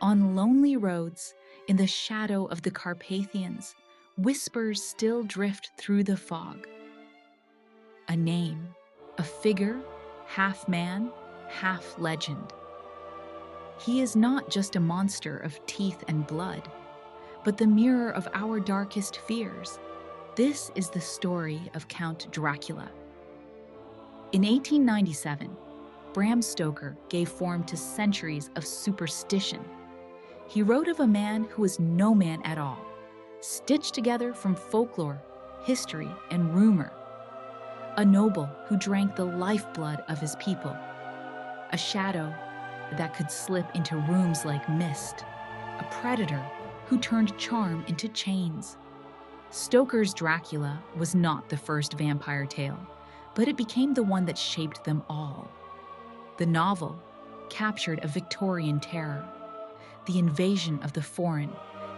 On lonely roads, in the shadow of the Carpathians, whispers still drift through the fog. A name, a figure, half man, half legend. He is not just a monster of teeth and blood, but the mirror of our darkest fears. This is the story of Count Dracula. In 1897, Bram Stoker gave form to centuries of superstition. He wrote of a man who was no man at all, stitched together from folklore, history, and rumor. A noble who drank the lifeblood of his people. A shadow that could slip into rooms like mist. A predator who turned charm into chains. Stoker's Dracula was not the first vampire tale, but it became the one that shaped them all. The novel captured a Victorian terror, the invasion of the foreign,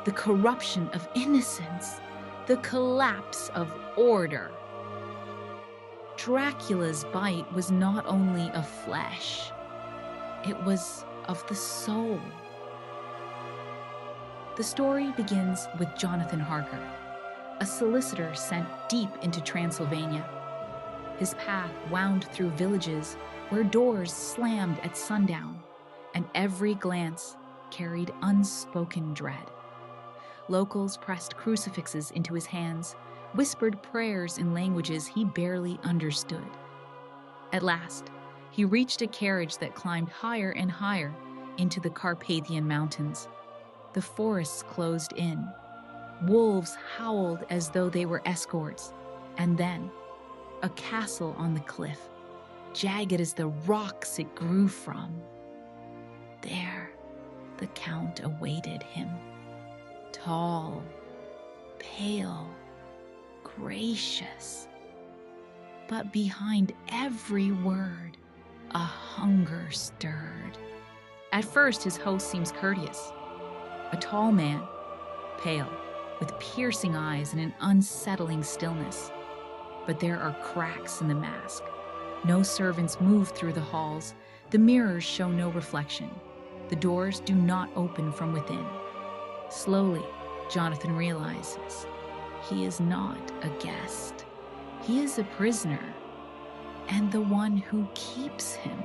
the corruption of innocence, the collapse of order. Dracula's bite was not only of flesh, it was of the soul. The story begins with Jonathan Harker, a solicitor sent deep into Transylvania. His path wound through villages where doors slammed at sundown, and every glance carried unspoken dread. Locals pressed crucifixes into his hands, whispered prayers in languages he barely understood. At last, he reached a carriage that climbed higher and higher into the Carpathian Mountains. The forests closed in. Wolves howled as though they were escorts. And then, a castle on the cliff, jagged as the rocks it grew from. There, the Count awaited him. Tall, pale, gracious. But behind every word, a hunger stirred. At first, his host seems courteous. A tall man, pale, with piercing eyes and an unsettling stillness. But there are cracks in the mask. No servants move through the halls. The mirrors show no reflection. The doors do not open from within. Slowly, Jonathan realizes he is not a guest. He is a prisoner, and the one who keeps him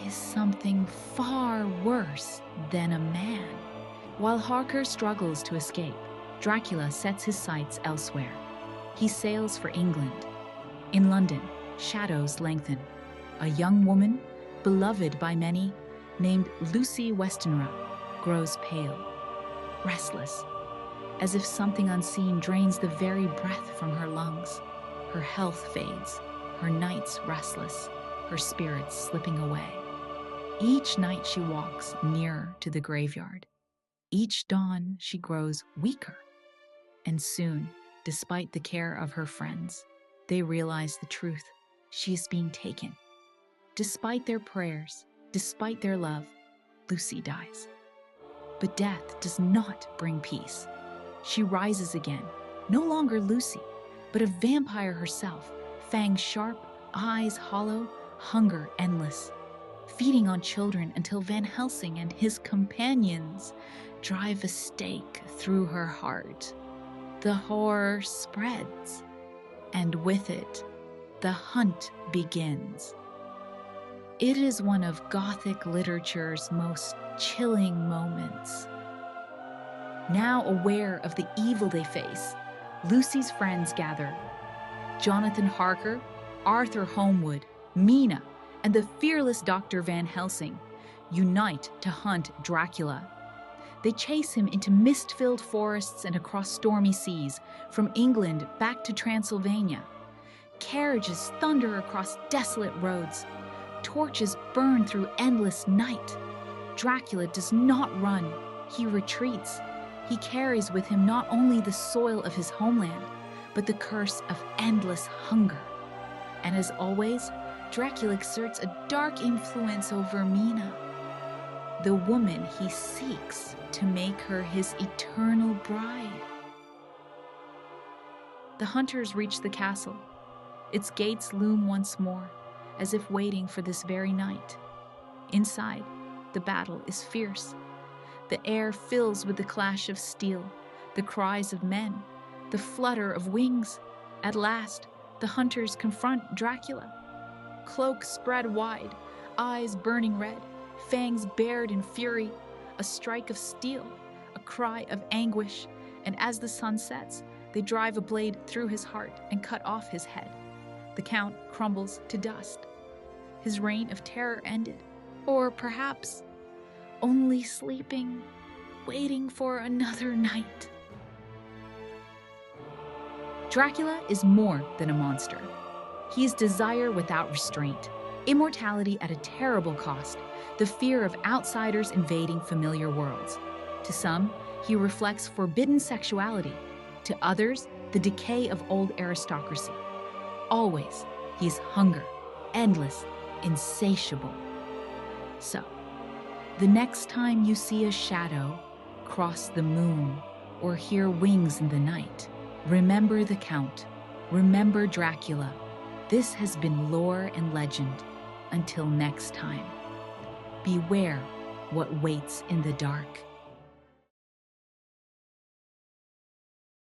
is something far worse than a man. While Harker struggles to escape, Dracula sets his sights elsewhere. He sails for England. In London, shadows lengthen. A young woman, beloved by many, named Lucy Westenra, grows pale, restless, as if something unseen drains the very breath from her lungs. Her health fades, her nights restless, her spirits slipping away. Each night she walks nearer to the graveyard. Each dawn she grows weaker. And soon, despite the care of her friends, they realize the truth. She is being taken. Despite their prayers, despite their love, Lucy dies. But death does not bring peace. She rises again, no longer Lucy, but a vampire herself, fangs sharp, eyes hollow, hunger endless, feeding on children until Van Helsing and his companions drive a stake through her heart. The horror spreads, and with it, the hunt begins. It is one of Gothic literature's most chilling moments. Now aware of the evil they face, Lucy's friends gather. Jonathan Harker, Arthur Holmwood, Mina, and the fearless Dr. Van Helsing unite to hunt Dracula. They chase him into mist-filled forests and across stormy seas, from England back to Transylvania. Carriages thunder across desolate roads. Torches burn through endless night. Dracula does not run, he retreats. He carries with him not only the soil of his homeland, but the curse of endless hunger. And as always, Dracula exerts a dark influence over Mina, the woman he seeks to make her his eternal bride. The hunters reach the castle. Its gates loom once more, as if waiting for this very night. Inside, the battle is fierce. The air fills with the clash of steel, the cries of men, the flutter of wings. At last, the hunters confront Dracula. Cloak spread wide, eyes burning red, fangs bared in fury, a strike of steel, a cry of anguish, and as the sun sets, they drive a blade through his heart and cut off his head. The Count crumbles to dust. His reign of terror ended, or perhaps only sleeping, waiting for another night. Dracula is more than a monster. He is desire without restraint, immortality at a terrible cost, the fear of outsiders invading familiar worlds. To some, he reflects forbidden sexuality. To others, the decay of old aristocracy. Always, he is hunger, endless, insatiable. So, the next time you see a shadow cross the moon or hear wings in the night, remember the Count, remember Dracula. This has been lore and legend. Until next time, beware what waits in the dark.